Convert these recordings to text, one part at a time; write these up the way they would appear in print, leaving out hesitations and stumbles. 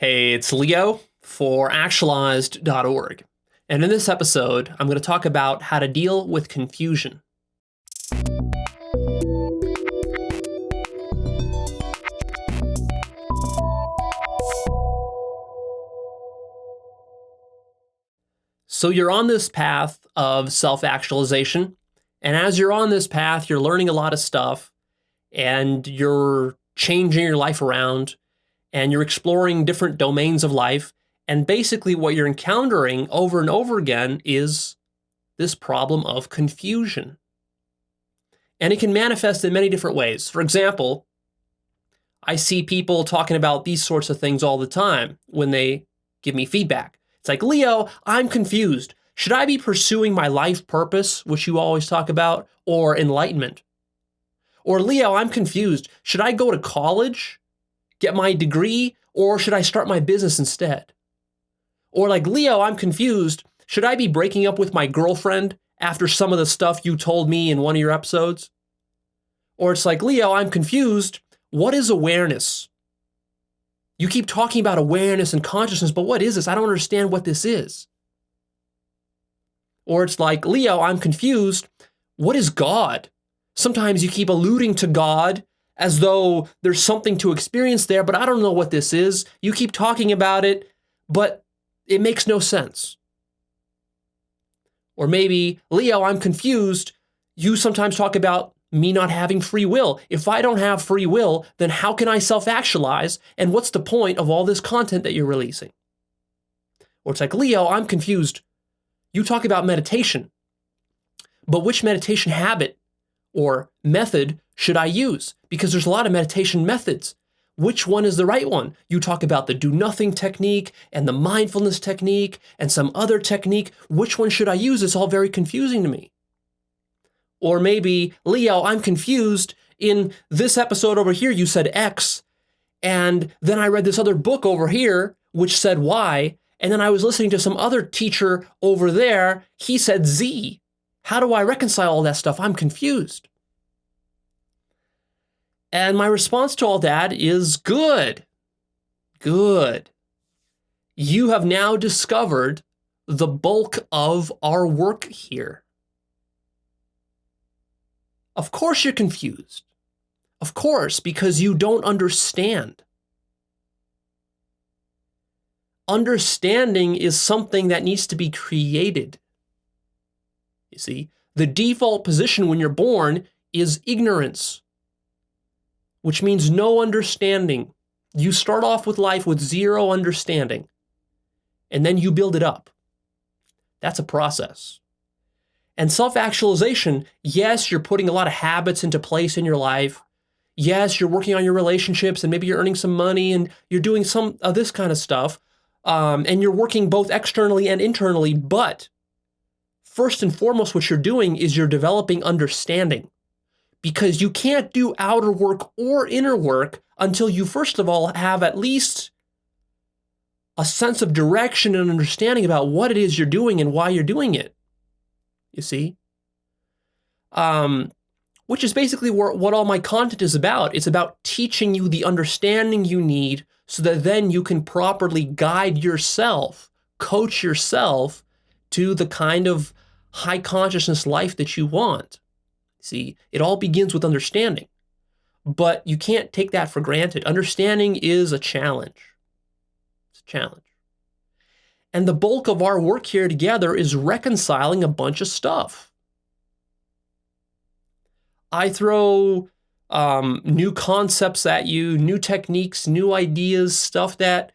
Hey, it's Leo for Actualized.org. And in this episode, I'm going to talk about how to deal with confusion. So you're on this path of self-actualization. And as you're on this path, you're learning a lot of stuff and you're changing your life around and you're exploring different domains of life. And basically what you're encountering over and over again is this problem of confusion. And it can manifest in many different ways. For example, I see people talking about these sorts of things all the time when they give me feedback. It's like, Leo, I'm confused. Should I be pursuing my life purpose, which you always talk about, or enlightenment? Or Leo, I'm confused. Should I go to college, get my degree, or should I start my business instead? Or like, Leo, I'm confused. Should I be breaking up with my girlfriend after some of the stuff you told me in one of your episodes? Or it's like, Leo, I'm confused. What is awareness? You keep talking about awareness and consciousness, but what is this? I don't understand what this is. Or it's like, Leo, I'm confused. What is God? Sometimes you keep alluding to God as though there's something to experience there, but I don't know what this is. You keep talking about it, but it makes no sense. Or maybe, Leo, I'm confused. You sometimes talk about me not having free will. If I don't have free will, then how can I self-actualize? And what's the point of all this content that you're releasing? Or it's like, Leo, I'm confused. You talk about meditation, but which meditation habit or method should I use? Because there's a lot of meditation methods. Which one is the right one? You talk about the do nothing technique and the mindfulness technique and some other technique. Which one should I use? It's all very confusing to me. Or maybe, Leo, I'm confused. In this episode over here, you said X, and then I read this other book over here, which said Y, and then I was listening to some other teacher over there, he said Z. How do I reconcile all that stuff? I'm confused. And my response to all that is good. Good. You have now discovered the bulk of our work here. Of course you're confused. Of course, because you don't understand. Understanding is something that needs to be created. You see, the default position when you're born is ignorance, which means no understanding. You start off with life with zero understanding, and then you build it up. That's a process. And self-actualization, yes, you're putting a lot of habits into place in your life. Yes, you're working on your relationships, and maybe you're earning some money, and you're doing some of this kind of stuff, and you're working both externally and internally, but first and foremost, what you're doing is you're developing understanding, because you can't do outer work or inner work until you, first of all, have at least a sense of direction and understanding about what it is you're doing and why you're doing it. You see? Which is basically what all my content is about. It's about teaching you the understanding you need so that then you can properly guide yourself, coach yourself to the kind of high consciousness life that you want. See, it all begins with understanding, but you can't take that for granted. Understanding is a challenge. It's a challenge. And the bulk of our work here together is reconciling a bunch of stuff. I throw new concepts at you, new techniques, new ideas, stuff that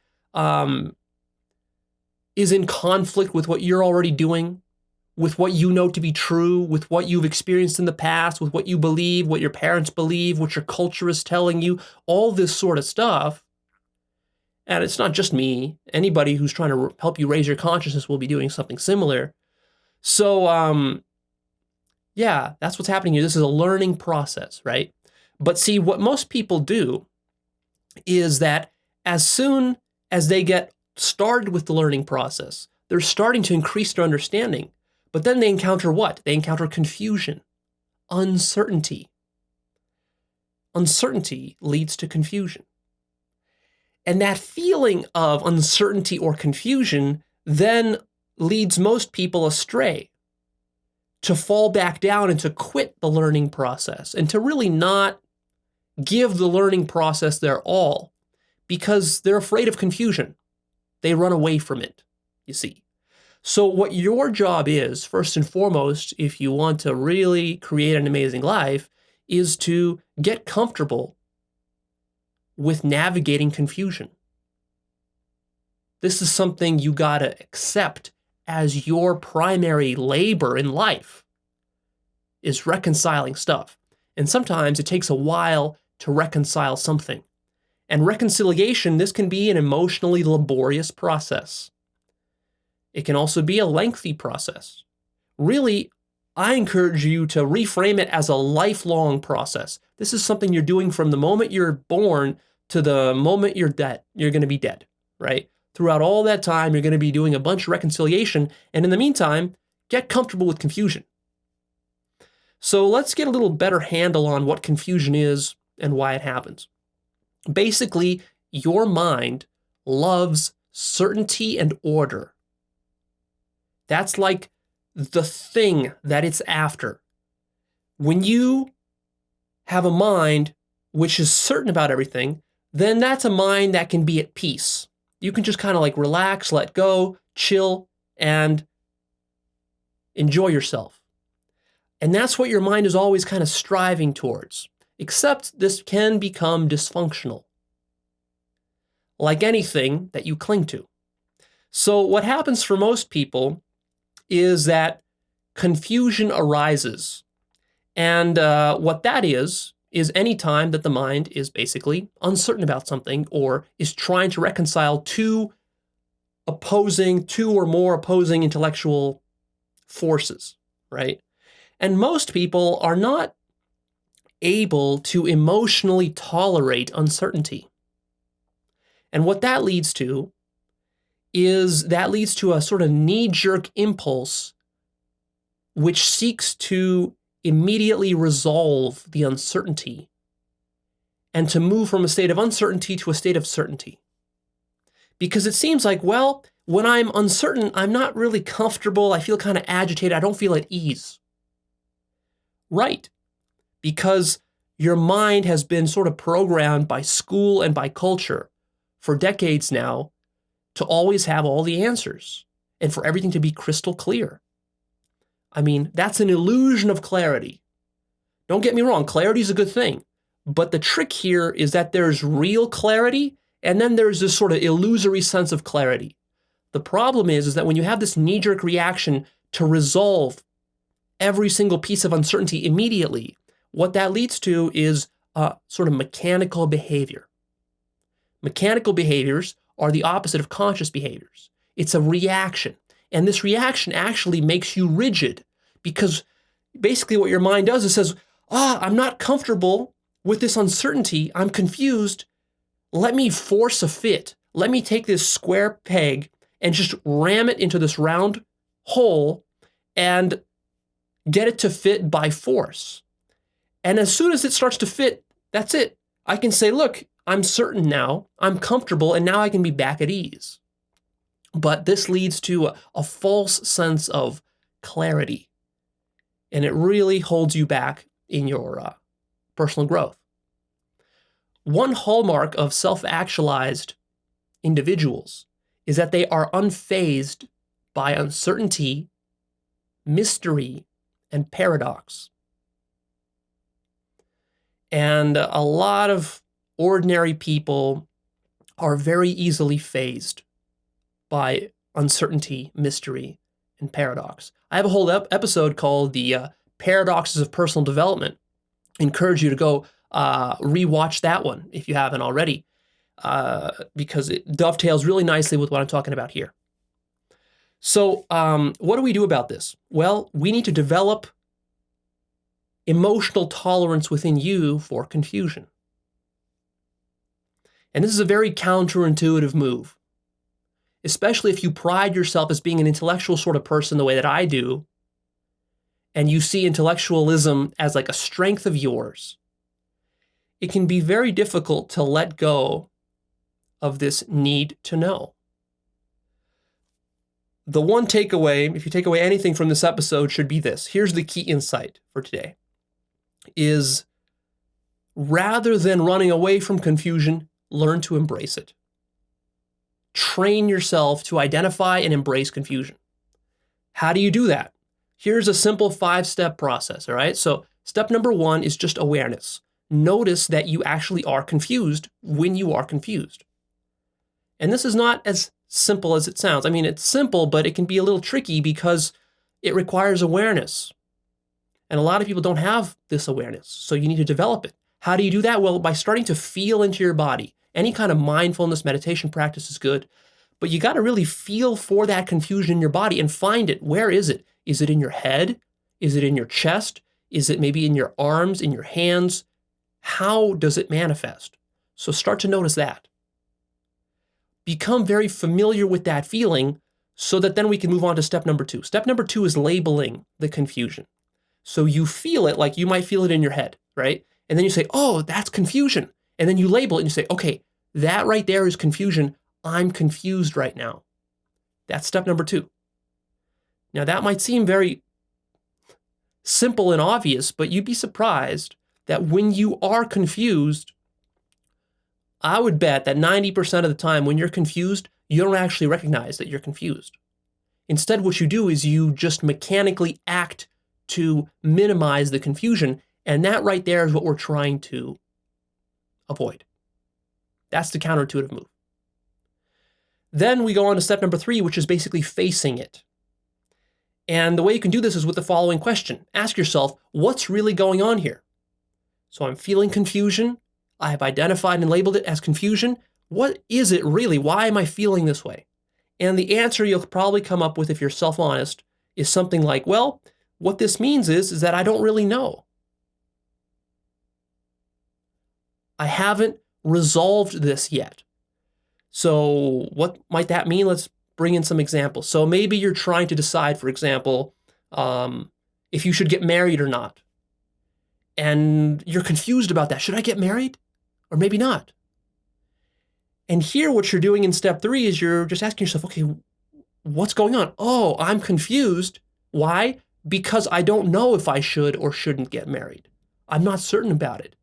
is in conflict with what you're already doing, with what you know to be true, with what you've experienced in the past, with what you believe, what your parents believe, what your culture is telling you, all this sort of stuff. And it's not just me. Anybody who's trying to help you raise your consciousness will be doing something similar. So, yeah, that's what's happening here. This is a learning process, right? But see, what most people do is that as soon as they get started with the learning process, they're starting to increase their understanding. But then they encounter what? They encounter confusion, uncertainty. Uncertainty leads to confusion. And that feeling of uncertainty or confusion then leads most people astray, to fall back down and to quit the learning process and to really not give the learning process their all because they're afraid of confusion. They run away from it, you see. So what your job is, first and foremost, if you want to really create an amazing life, is to get comfortable with navigating confusion. This is something you gotta accept as your primary labor in life, is reconciling stuff. And sometimes it takes a while to reconcile something. And reconciliation, this can be an emotionally laborious process. It can also be a lengthy process. Really, I encourage you to reframe it as a lifelong process. This is something you're doing from the moment you're born to the moment you're dead. You're going to be dead, right? Throughout all that time, you're going to be doing a bunch of reconciliation. And in the meantime, get comfortable with confusion. So let's get a little better handle on what confusion is and why it happens. Basically, your mind loves certainty and order. That's like the thing that it's after. When you have a mind which is certain about everything, then that's a mind that can be at peace. You can just kind of like relax, let go, chill, and enjoy yourself. And that's what your mind is always kind of striving towards. Except this can become dysfunctional, like anything that you cling to. So what happens for most people is that confusion arises. And what that is any time that the mind is basically uncertain about something or is trying to reconcile two or more opposing intellectual forces, right? And most people are not able to emotionally tolerate uncertainty. And what that leads to is a sort of knee-jerk impulse which seeks to immediately resolve the uncertainty and to move from a state of uncertainty to a state of certainty. Because it seems like, well, when I'm uncertain, I'm not really comfortable. I feel kind of agitated. I don't feel at ease. Right. Because your mind has been sort of programmed by school and by culture for decades now to always have all the answers and for everything to be crystal clear. I mean, that's an illusion of clarity. Don't get me wrong, clarity is a good thing. But the trick here is that there's real clarity and then there's this sort of illusory sense of clarity. The problem is that when you have this knee-jerk reaction to resolve every single piece of uncertainty immediately, what that leads to is a sort of mechanical behavior. Mechanical behaviors are the opposite of conscious behaviors. It's a reaction. And this reaction actually makes you rigid because basically what your mind does is says, I'm not comfortable with this uncertainty. I'm confused. Let me force a fit. Let me take this square peg and just ram it into this round hole and get it to fit by force. And as soon as it starts to fit, that's it. I can say, look, I'm certain now, I'm comfortable, and now I can be back at ease. But this leads to a false sense of clarity. And it really holds you back in your personal growth. One hallmark of self-actualized individuals is that they are unfazed by uncertainty, mystery, and paradox. And a lot of ordinary people are very easily fazed by uncertainty, mystery, and paradox. I have a whole episode called The Paradoxes of Personal Development. I encourage you to go rewatch that one if you haven't already, because it dovetails really nicely with what I'm talking about here. So what do we do about this? Well, we need to develop emotional tolerance within you for confusion. And this is a very counterintuitive move, especially if you pride yourself as being an intellectual sort of person the way that I do, and you see intellectualism as like a strength of yours. It can be very difficult to let go of this need to know. The one takeaway, if you take away anything from this episode, should be this. Here's the key insight for today, is rather than running away from confusion, learn to embrace it. Train yourself to identify and embrace confusion. How do you do that? Here's a simple 5-step process, all right? So step number 1 is just awareness. Notice that you actually are confused when you are confused. And this is not as simple as it sounds. I mean, it's simple, but it can be a little tricky because it requires awareness. And a lot of people don't have this awareness, so you need to develop it. How do you do that? Well, by starting to feel into your body. Any kind of mindfulness meditation practice is good, but you got to really feel for that confusion in your body and find it. Where is it? Is it in your head? Is it in your chest? Is it maybe in your arms, in your hands? How does it manifest? So start to notice that. Become very familiar with that feeling so that then we can move on to step number 2. Step number 2 is labeling the confusion. So you feel it like you might feel it in your head, right? And then you say, oh, that's confusion. And then you label it and you say, okay, that right there is confusion. I'm confused right now. That's step number 2. Now that might seem very simple and obvious, but you'd be surprised that when you are confused, I would bet that 90% of the time when you're confused, you don't actually recognize that you're confused. Instead, what you do is you just mechanically act to minimize the confusion, and that right there is what we're trying to avoid. That's the counterintuitive move. Then we go on to step number 3, which is basically facing it. And the way you can do this is with the following question. Ask yourself, what's really going on here? So I'm feeling confusion. I have identified and labeled it as confusion. What is it really? Why am I feeling this way? And the answer you'll probably come up with, if you're self-honest, is something like, well, what this means is that I don't really know. I haven't resolved this yet. So what might that mean? Let's bring in some examples. So maybe you're trying to decide, for example, if you should get married or not. And you're confused about that. Should I get married? Or maybe not. And here what you're doing in step 3 is you're just asking yourself, okay, what's going on? Oh, I'm confused. Why? Because I don't know if I should or shouldn't get married. I'm not certain about it.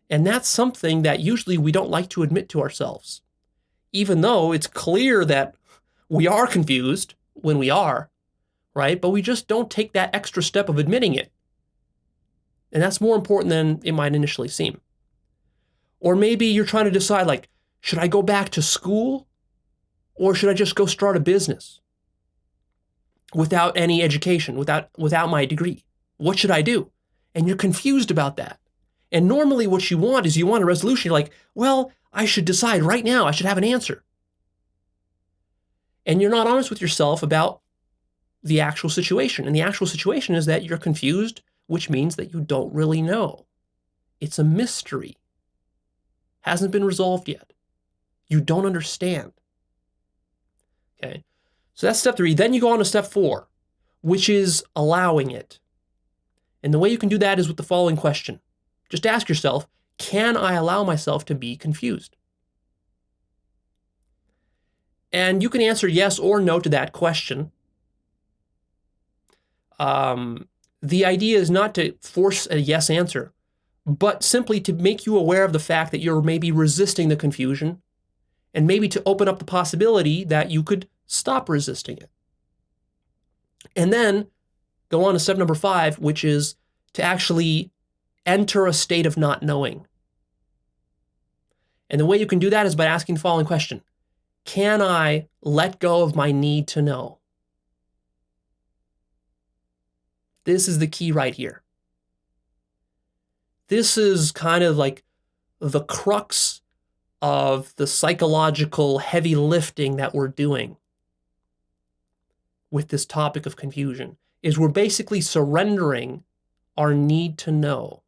And that's something that usually we don't like to admit to ourselves. Even though it's clear that we are confused when we are, right? But we just don't take that extra step of admitting it. And that's more important than it might initially seem. Or maybe you're trying to decide, like, should I go back to school or should I just go start a business without any education, without my degree? What should I do? And you're confused about that. And normally what you want is you want a resolution. You're like, well, I should decide right now. I should have an answer. And you're not honest with yourself about the actual situation. And the actual situation is that you're confused, which means that you don't really know. It's a mystery. Hasn't been resolved yet. You don't understand. Okay, so that's step 3. Then you go on to step 4, which is allowing it. And the way you can do that is with the following question. Just ask yourself, can I allow myself to be confused? And you can answer yes or no to that question. The idea is not to force a yes answer, but simply to make you aware of the fact that you're maybe resisting the confusion and maybe to open up the possibility that you could stop resisting it. And then go on to step number 5, which is to actually enter a state of not knowing. And the way you can do that is by asking the following question. Can I let go of my need to know? This is the key right here. This is kind of like the crux of the psychological heavy lifting that we're doing with this topic of confusion, is we're basically surrendering our need to know,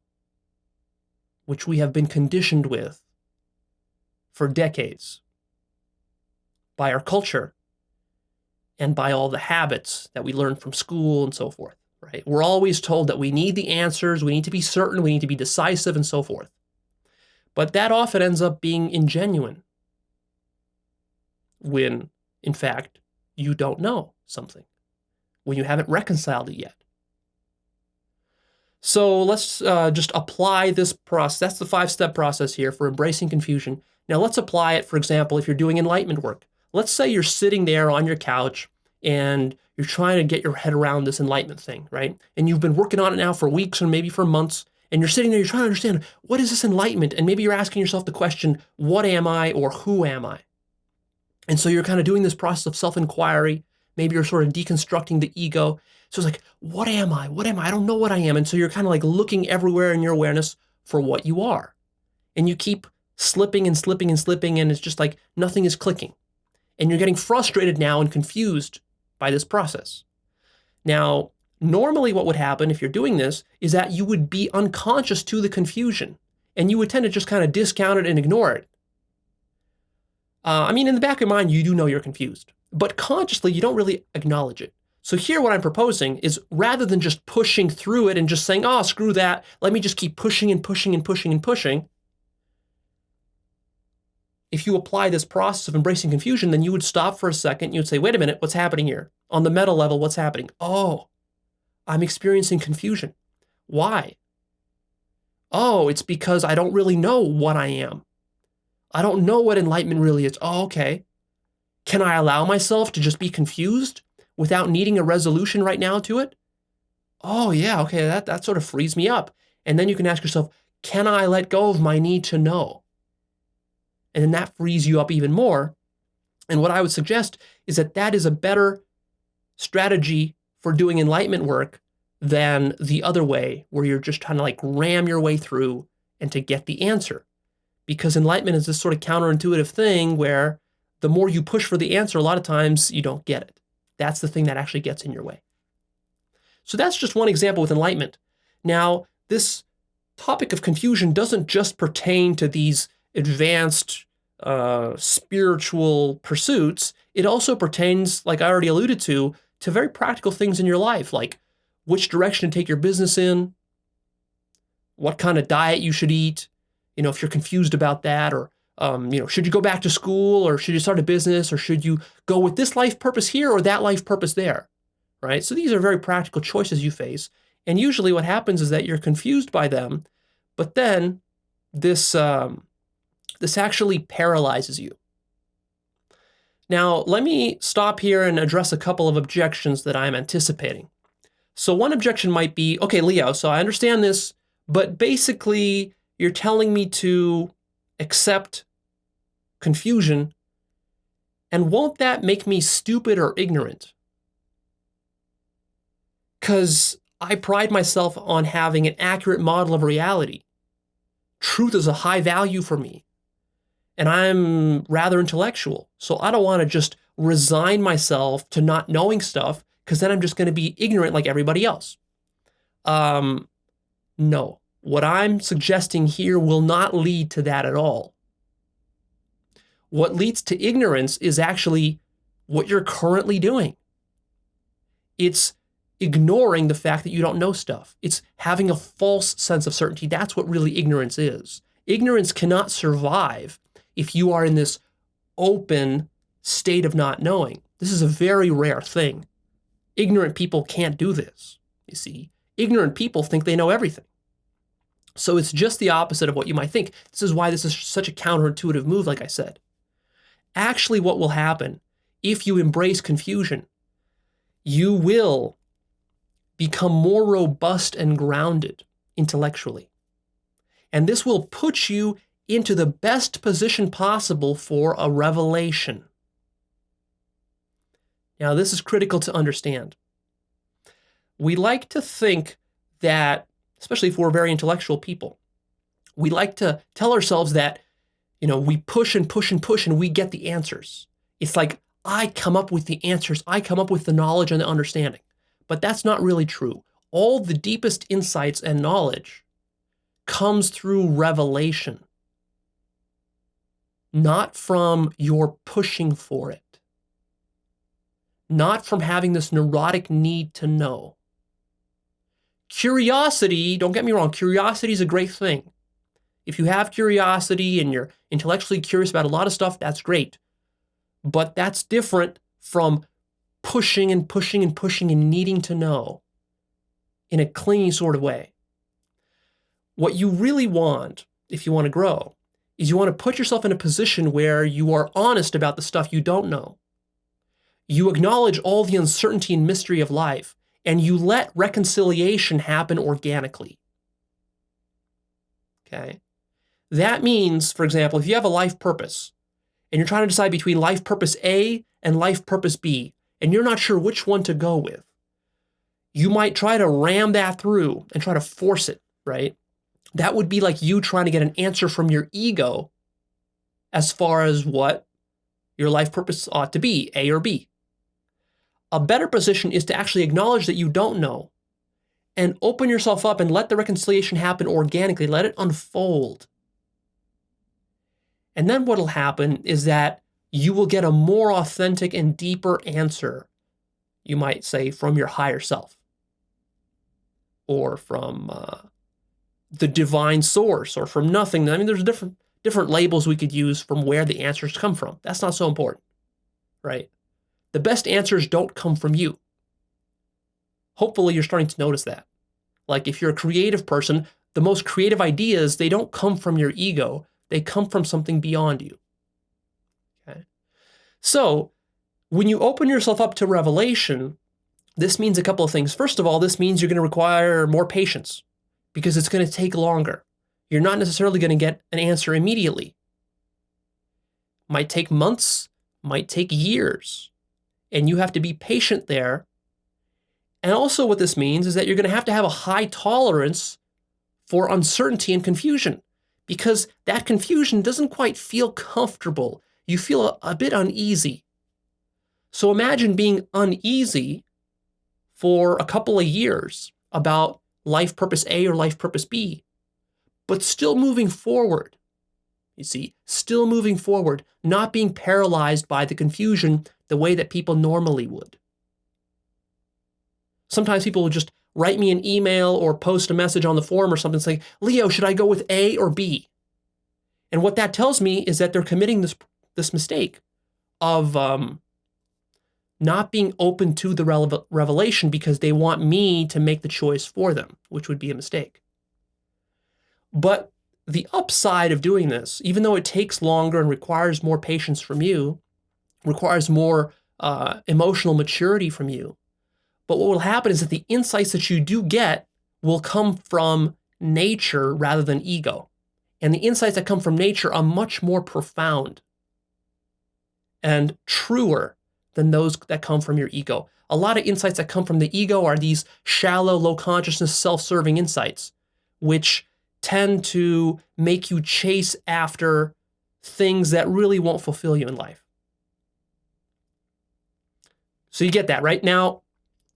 which we have been conditioned with for decades by our culture and by all the habits that we learn from school and so forth, right? We're always told that we need the answers, we need to be certain, we need to be decisive and so forth. But that often ends up being ingenuine. when, in fact, you don't know something, when you haven't reconciled it yet. So let's just apply this process. That's the 5-step process here for embracing confusion. Now let's apply it, for example, if you're doing enlightenment work. Let's say you're sitting there on your couch and you're trying to get your head around this enlightenment thing, right? And you've been working on it now for weeks or maybe for months, and you're sitting there, you're trying to understand, what is this enlightenment? And maybe you're asking yourself the question, what am I or who am I? And so you're kind of doing this process of self-inquiry. Maybe you're sort of deconstructing the ego. So it's like, what am I? What am I? I don't know what I am. And so you're kind of like looking everywhere in your awareness for what you are. And you keep slipping and slipping and slipping, and it's just like nothing is clicking. And you're getting frustrated now and confused by this process. Now, normally what would happen if you're doing this is that you would be unconscious to the confusion, and you would tend to just kind of discount it and ignore it. I mean, in the back of your mind, you do know you're confused, but consciously, you don't really acknowledge it. So here, what I'm proposing is rather than just pushing through it and just saying, oh, screw that, let me just keep pushing and pushing and pushing and pushing. If you apply this process of embracing confusion, then you would stop for a second. You would say, wait a minute, what's happening here? On the meta level, what's happening? Oh, I'm experiencing confusion. Why? Oh, it's because I don't really know what I am. I don't know what enlightenment really is. Oh, okay. Can I allow myself to just be confused without needing a resolution right now to it? Oh, yeah, okay, that sort of frees me up. And then you can ask yourself, can I let go of my need to know? And then that frees you up even more. And what I would suggest is that that is a better strategy for doing enlightenment work than the other way, where you're just trying to like ram your way through and to get the answer. Because enlightenment is this sort of counterintuitive thing where the more you push for the answer, a lot of times you don't get it. That's the thing that actually gets in your way. So that's just one example with enlightenment. Now, this topic of confusion doesn't just pertain to these advanced spiritual pursuits. It also pertains, like I already alluded to very practical things in your life, like which direction to take your business in, what kind of diet you should eat, if you're confused about that, or should you go back to school, or should you start a business, or should you go with this life purpose here or that life purpose there, right? So these are very practical choices you face. And usually what happens is that you're confused by them, but then this actually paralyzes you. Now, let me stop here and address a couple of objections that I'm anticipating. So one objection might be, okay, Leo, so I understand this, but basically you're telling me to accept confusion, and won't that make me stupid or ignorant? Because I pride myself on having an accurate model of reality. Truth is a high value for me, and I'm rather intellectual, so I don't want to just resign myself to not knowing stuff, because then I'm just going to be ignorant like everybody else. No. What I'm suggesting here will not lead to that at all. What leads to ignorance is actually what you're currently doing. It's ignoring the fact that you don't know stuff. It's having a false sense of certainty. That's what really ignorance is. Ignorance cannot survive if you are in this open state of not knowing. This is a very rare thing. Ignorant people can't do this, you see. Ignorant people think they know everything. So it's just the opposite of what you might think. This is why this is such a counterintuitive move, like I said. Actually, what will happen if you embrace confusion, you will become more robust and grounded intellectually. And this will put you into the best position possible for a revelation. Now, this is critical to understand. We like to think that, especially if we're very intellectual people, we like to tell ourselves that, we push and push and push and we get the answers. It's like, I come up with the answers. I come up with the knowledge and the understanding. But that's not really true. All the deepest insights and knowledge comes through revelation, not from your pushing for it, not from having this neurotic need to know. Curiosity, don't get me wrong, curiosity is a great thing. If you have curiosity and you're intellectually curious about a lot of stuff, that's great. But that's different from pushing and pushing and pushing and needing to know in a clingy sort of way. What you really want, if you want to grow, is you want to put yourself in a position where you are honest about the stuff you don't know. You acknowledge all the uncertainty and mystery of life, and you let reconciliation happen organically. Okay? That means, for example, if you have a life purpose, and you're trying to decide between life purpose A and life purpose B, and you're not sure which one to go with, you might try to ram that through and try to force it, right? That would be like you trying to get an answer from your ego as far as what your life purpose ought to be, A or B. A better position is to actually acknowledge that you don't know and open yourself up and let the reconciliation happen organically. Let it unfold. And then what will happen is that you will get a more authentic and deeper answer, you might say, from your higher self or from the divine source or from nothing. I mean, there's different labels we could use from where the answers come from. That's not so important, right? The best answers don't come from you. Hopefully you're starting to notice that. Like if you're a creative person, the most creative ideas, they don't come from your ego. They come from something beyond you. Okay? So when you open yourself up to revelation, this means a couple of things. First of all, this means you're going to require more patience because it's going to take longer. You're not necessarily going to get an answer immediately. Might take months, might take years. And you have to be patient there. And also what this means is that you're going to have a high tolerance for uncertainty and confusion because that confusion doesn't quite feel comfortable. You feel a bit uneasy. So imagine being uneasy for a couple of years about life purpose A or life purpose B, but still moving forward. You see, still moving forward, not being paralyzed by the confusion the way that people normally would. Sometimes people will just write me an email or post a message on the forum or something saying, Leo, should I go with A or B? And what that tells me is that they're committing this mistake of not being open to the revelation because they want me to make the choice for them, which would be a mistake. But the upside of doing this, even though it takes longer and requires more patience from you, requires more emotional maturity from you, but what will happen is that the insights that you do get will come from nature rather than ego. And the insights that come from nature are much more profound and truer than those that come from your ego. A lot of insights that come from the ego are these shallow, low consciousness, self-serving insights, which tend to make you chase after things that really won't fulfill you in life. So you get that, right? Now,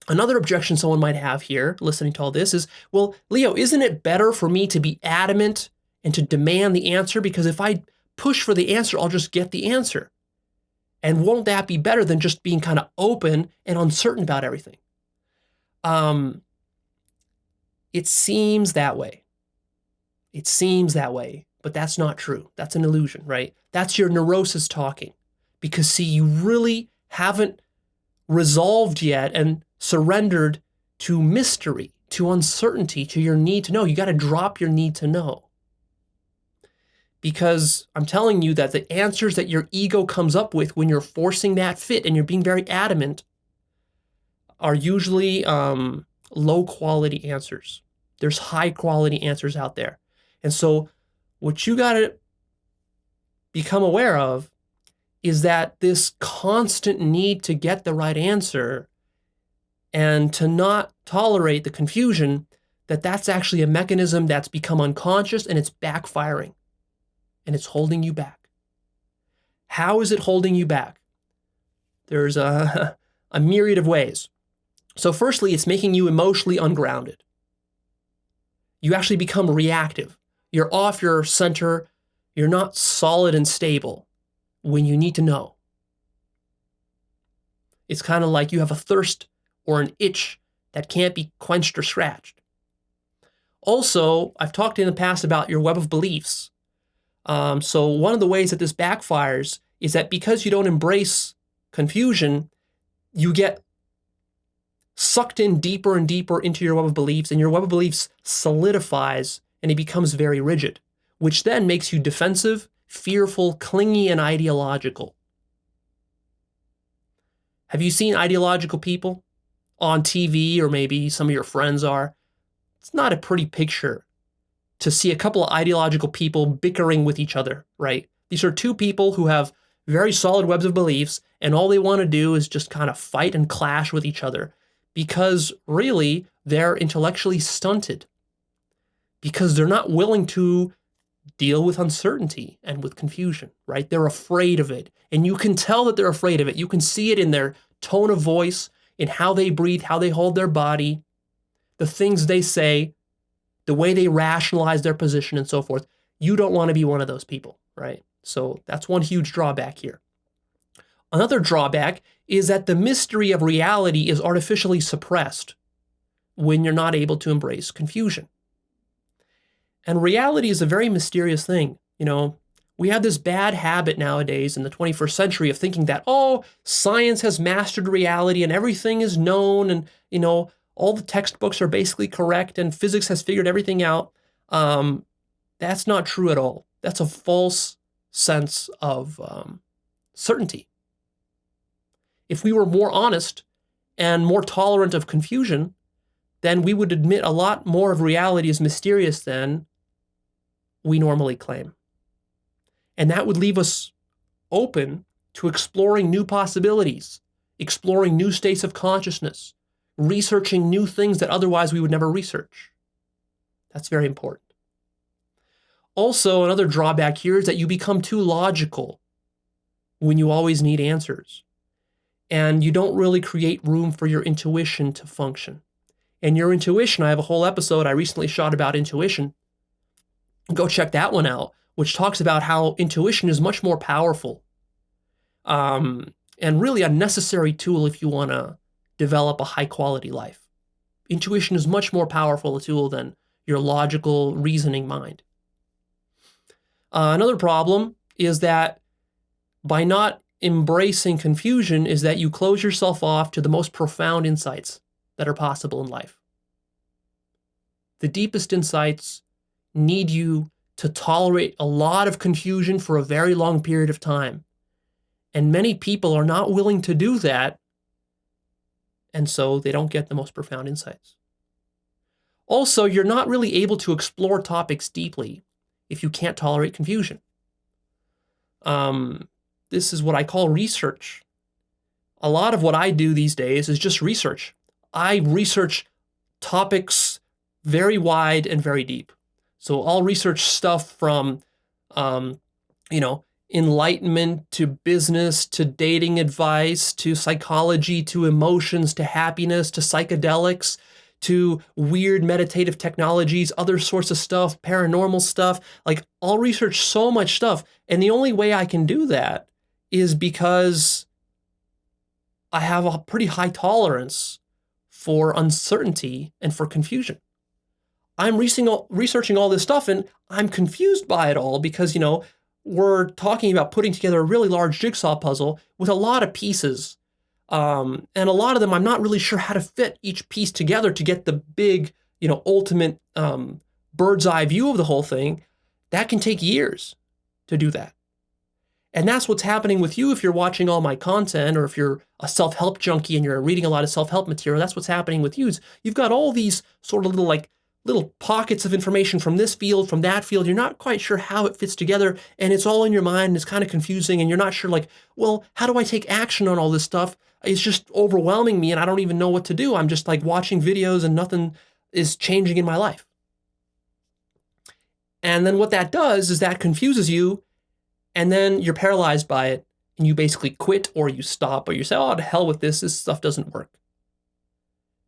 another objection someone might have here, listening to all this, is, well, Leo, isn't it better for me to be adamant and to demand the answer? Because if I push for the answer, I'll just get the answer. And won't that be better than just being kind of open and uncertain about everything? It seems that way. It seems that way, but that's not true. That's an illusion, right? That's your neurosis talking. Because see, you really haven't resolved yet and surrendered to mystery, to uncertainty, to your need to know. You got to drop your need to know. Because I'm telling you that the answers that your ego comes up with when you're forcing that fit and you're being very adamant are usually low quality answers. There's high quality answers out there. And so what you got to become aware of is that this constant need to get the right answer and to not tolerate the confusion, that's actually a mechanism that's become unconscious and it's backfiring and it's holding you back. How is it holding you back? There's a myriad of ways. So firstly, it's making you emotionally ungrounded. You actually become reactive. You're off your center. You're not solid and stable when you need to know. It's kind of like you have a thirst or an itch that can't be quenched or scratched. Also, I've talked in the past about your web of beliefs. So one of the ways that this backfires is that because you don't embrace confusion, you get sucked in deeper and deeper into your web of beliefs, and your web of beliefs solidifies and it becomes very rigid, which then makes you defensive, fearful, clingy, and ideological. Have you seen ideological people on TV, or maybe some of your friends are? It's not a pretty picture to see a couple of ideological people bickering with each other, right? These are two people who have very solid webs of beliefs, and all they want to do is just kind of fight and clash with each other because really they're intellectually stunted, because they're not willing to deal with uncertainty and with confusion, right? They're afraid of it. And you can tell that they're afraid of it. You can see it in their tone of voice, in how they breathe, how they hold their body, the things they say, the way they rationalize their position, and so forth. You don't want to be one of those people, right? So that's one huge drawback here. Another drawback is that the mystery of reality is artificially suppressed when you're not able to embrace confusion. And reality is a very mysterious thing. You know, we have this bad habit nowadays in the 21st century of thinking that, oh, science has mastered reality and everything is known, and, you know, all the textbooks are basically correct and physics has figured everything out. That's not true at all. That's a false sense of certainty. If we were more honest and more tolerant of confusion, then we would admit a lot more of reality is mysterious than we normally claim. And that would leave us open to exploring new possibilities, exploring new states of consciousness, researching new things that otherwise we would never research. That's very important. Also, another drawback here is that you become too logical when you always need answers. And you don't really create room for your intuition to function. And your intuition, I have a whole episode I recently shot about intuition. Go check that one out, which talks about how intuition is much more powerful and really a necessary tool if you want to develop a high quality life. Intuition is much more powerful a tool than your logical reasoning mind. Another problem is that by not embracing confusion is that you close yourself off to the most profound insights that are possible in life. The deepest insights need you to tolerate a lot of confusion for a very long period of time. And many people are not willing to do that, and so they don't get the most profound insights. Also, you're not really able to explore topics deeply if you can't tolerate confusion. This is what I call research. A lot of what I do these days is just research. I research topics very wide and very deep. So I'll research stuff from, enlightenment to business to dating advice to psychology to emotions to happiness to psychedelics to weird meditative technologies, other sorts of stuff, paranormal stuff. Like, I'll research so much stuff. And the only way I can do that is because I have a pretty high tolerance for uncertainty and for confusion. I'm researching all this stuff and I'm confused by it all because, we're talking about putting together a really large jigsaw puzzle with a lot of pieces. And a lot of them, I'm not really sure how to fit each piece together to get the big, ultimate bird's eye view of the whole thing. That can take years to do that. And that's what's happening with you if you're watching all my content, or if you're a self-help junkie and you're reading a lot of self-help material. That's what's happening with you. You've got all these sort of little pockets of information from this field, from that field. You're not quite sure how it fits together, and it's all in your mind, and it's kind of confusing, and you're not sure, well, how do I take action on all this stuff? It's just overwhelming me, and I don't even know what to do. I'm just watching videos, and nothing is changing in my life. And then what that does is that confuses you, and then you're paralyzed by it, and you basically quit, or you stop, or you say, oh, to hell with this stuff doesn't work,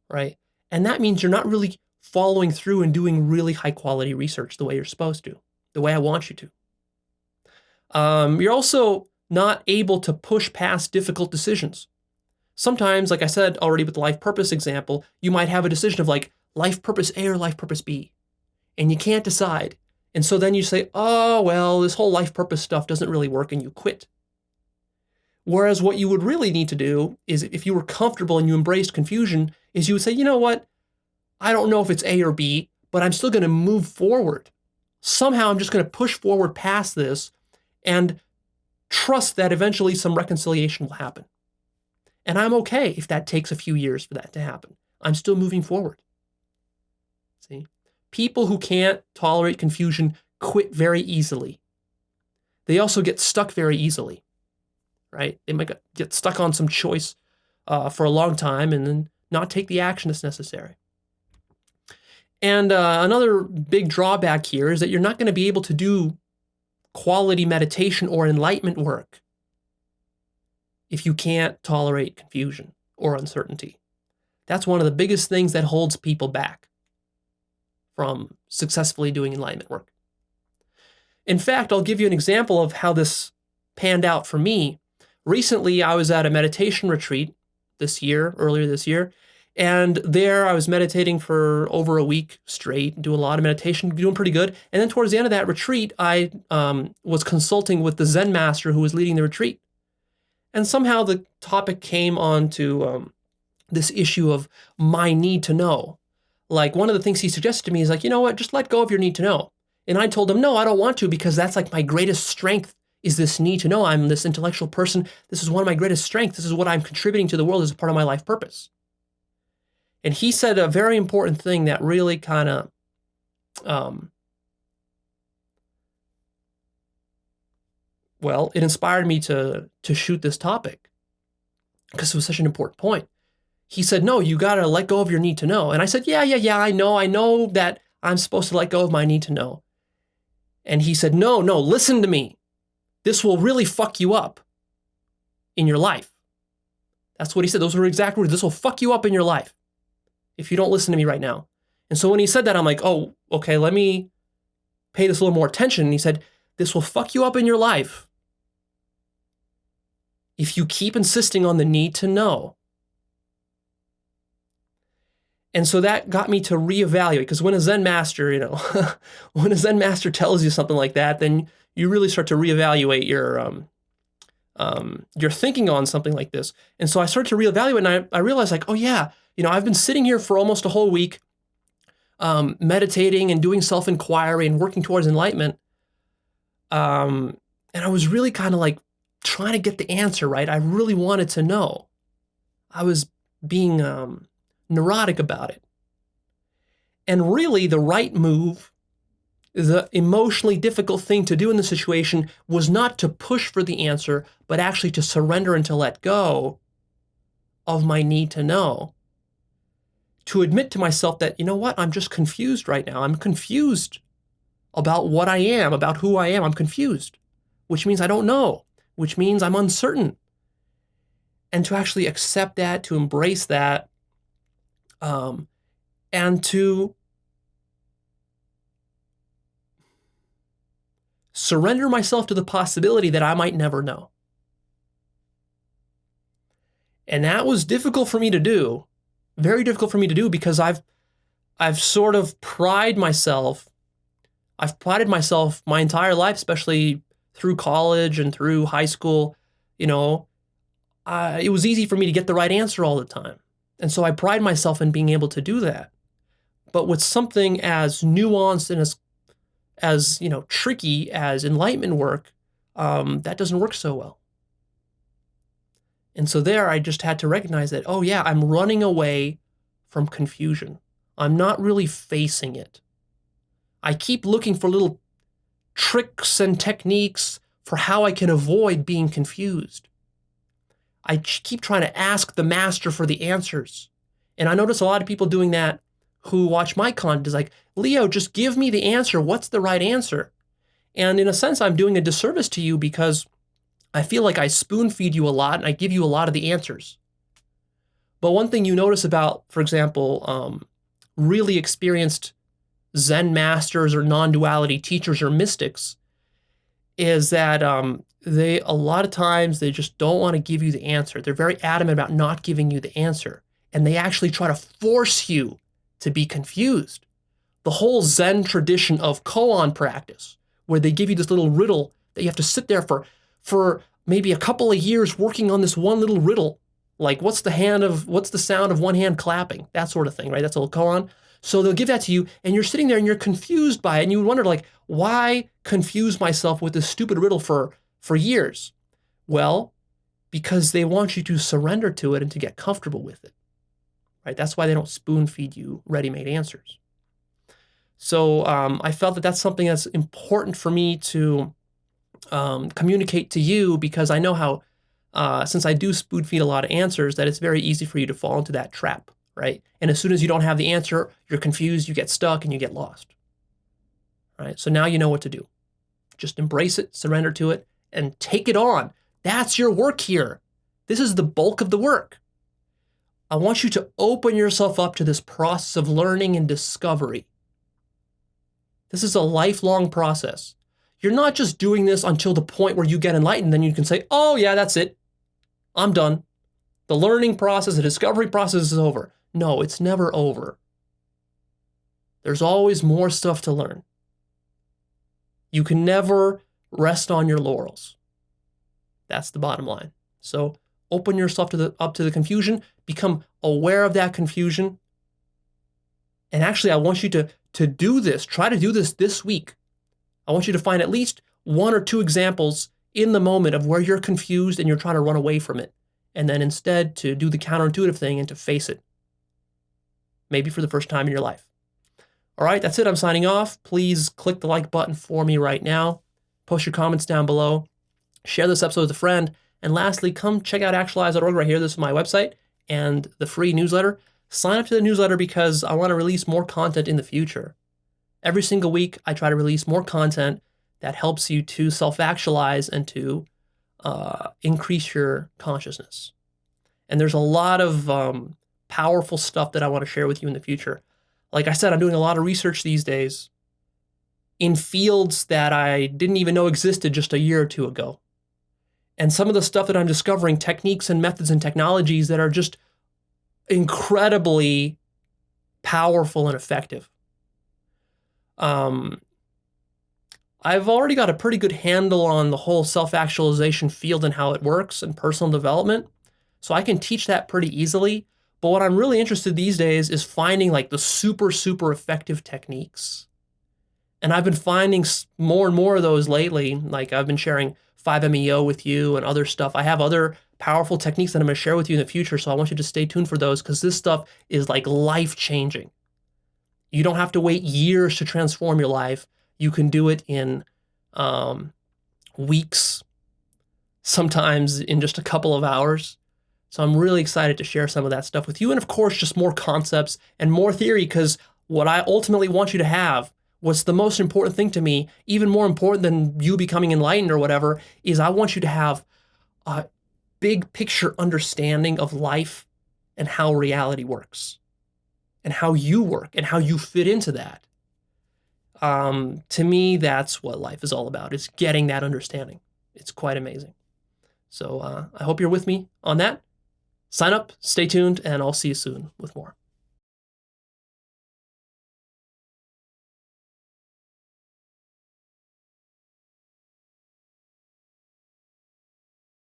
right? And that means you're not really following through and doing really high quality research the way you're supposed to, the way I want you to. You're also not able to push past difficult decisions. Sometimes, like I said already with the life purpose example, you might have a decision of life purpose A or life purpose B, and you can't decide. And so then you say, oh, well, this whole life purpose stuff doesn't really work, and you quit. Whereas what you would really need to do is, if you were comfortable and you embraced confusion, is you would say, you know what? I don't know if it's A or B, but I'm still going to move forward. Somehow I'm just going to push forward past this and trust that eventually some reconciliation will happen. And I'm okay if that takes a few years for that to happen. I'm still moving forward. See? People who can't tolerate confusion quit very easily. They also get stuck very easily, right? They might get stuck on some choice for a long time and then not take the action that's necessary. And another big drawback here is that you're not going to be able to do quality meditation or enlightenment work if you can't tolerate confusion or uncertainty. That's one of the biggest things that holds people back from successfully doing enlightenment work. In fact, I'll give you an example of how this panned out for me. Recently, I was at a meditation retreat earlier this year, and there I was meditating for over a week straight, doing a lot of meditation, doing pretty good. And then towards the end of that retreat, I was consulting with the Zen master who was leading the retreat. And somehow the topic came on to this issue of my need to know. Like, one of the things he suggested to me is like, you know what, just let go of your need to know. And I told him, no, I don't want to, because that's like my greatest strength is this need to know. I'm this intellectual person. This is one of my greatest strengths. This is what I'm contributing to the world as a part of my life purpose. And he said a very important thing that really kind of it inspired me to shoot this topic because it was such an important point. He said, no, you got to let go of your need to know. And I said, yeah, I know that I'm supposed to let go of my need to know. And he said, no, listen to me. This will really fuck you up in your life. That's what he said. Those were exact words. This will fuck you up in your life if you don't listen to me right now. And so when he said that, I'm like, oh, okay, let me pay this a little more attention. And he said, this will fuck you up in your life if you keep insisting on the need to know. And so that got me to reevaluate, because when a Zen master, when a Zen master tells you something like that, then you really start to reevaluate your thinking on something like this. And so I started to reevaluate, and I realized, like, oh yeah, I've been sitting here for almost a whole week, meditating and doing self-inquiry and working towards enlightenment. And I was really kind of like trying to get the answer right. I really wanted to know. I was being neurotic about it. And really, the right move, the emotionally difficult thing to do in the situation, was not to push for the answer, but actually to surrender and to let go of my need to know. To admit to myself that, you know what, I'm just confused right now. I'm confused about what I am, about who I am. I'm confused, which means I don't know, which means I'm uncertain. And to actually accept that, to embrace that, and to surrender myself to the possibility that I might never know. And that was difficult for me to do, very difficult for me to do, because I've sort of prided myself my entire life, especially through college and through high school. It was easy for me to get the right answer all the time. And so I pride myself in being able to do that. But with something as nuanced and as tricky as enlightenment work, that doesn't work so well. And so there I just had to recognize that, oh yeah, I'm running away from confusion. I'm not really facing it. I keep looking for little tricks and techniques for how I can avoid being confused. I keep trying to ask the master for the answers. And I notice a lot of people doing that who watch my content is like, Leo, just give me the answer. What's the right answer? And in a sense, I'm doing a disservice to you, because I feel like I spoon feed you a lot and I give you a lot of the answers. But one thing you notice about, for example, really experienced Zen masters or non-duality teachers or mystics is that a lot of times they just don't want to give you the answer. They're very adamant about not giving you the answer. And they actually try to force you to be confused. The whole Zen tradition of koan practice, where they give you this little riddle that you have to sit there for maybe a couple of years working on this one little riddle. Like what's the sound of one hand clapping? That sort of thing, right? That's a little koan. So they'll give that to you and you're sitting there and you're confused by it and you wonder like, why confuse myself with this stupid riddle for years? Well, because they want you to surrender to it and to get comfortable with it, right? That's why they don't spoon feed you ready-made answers. So I felt that that's something that's important for me to communicate to you, because I know how, since I do spoon feed a lot of answers, that it's very easy for you to fall into that trap, right? And as soon as you don't have the answer, you're confused, you get stuck, and you get lost, right? So now you know what to do. Just embrace it, surrender to it, and take it on. That's your work here. This is the bulk of the work. I want you to open yourself up to this process of learning and discovery. This is a lifelong process. You're not just doing this until the point where you get enlightened, then you can say, oh yeah, that's it. I'm done. The learning process, the discovery process is over. No, it's never over. There's always more stuff to learn. You can never rest on your laurels. That's the bottom line. So open yourself up to the confusion, become aware of that confusion. And actually, I want you to do this, try to do this week. I want you to find at least 1 or 2 examples in the moment of where you're confused and you're trying to run away from it. And then instead to do the counterintuitive thing and to face it. Maybe for the first time in your life. All right, that's it. I'm signing off. Please click the like button for me right now. Post your comments down below. Share this episode with a friend. And lastly, come check out Actualized.org right here. This is my website and the free newsletter. Sign up to the newsletter because I want to release more content in the future. Every single week, I try to release more content that helps you to self-actualize and to increase your consciousness. And there's a lot of powerful stuff that I want to share with you in the future. Like I said, I'm doing a lot of research these days in fields that I didn't even know existed just a year or 2 ago. And some of the stuff that I'm discovering, techniques and methods and technologies that are just incredibly powerful and effective. I've already got a pretty good handle on the whole self-actualization field and how it works and personal development. So I can teach that pretty easily. But what I'm really interested these days is finding like the super, super effective techniques. And I've been finding more and more of those lately. Like I've been sharing 5-MeO with you and other stuff. I have other powerful techniques that I'm going to share with you in the future. So I want you to stay tuned for those because this stuff is like life-changing. You don't have to wait years to transform your life. You can do it in weeks, sometimes in just a couple of hours. So I'm really excited to share some of that stuff with you. And of course, just more concepts and more theory, because what I ultimately want you to have, what's the most important thing to me, even more important than you becoming enlightened or whatever, is I want you to have a big picture understanding of life and how reality works and how you work and how you fit into that. To me, that's what life is all about, is getting that understanding. It's quite amazing. So I hope you're with me on that. Sign up, stay tuned, and I'll see you soon with more.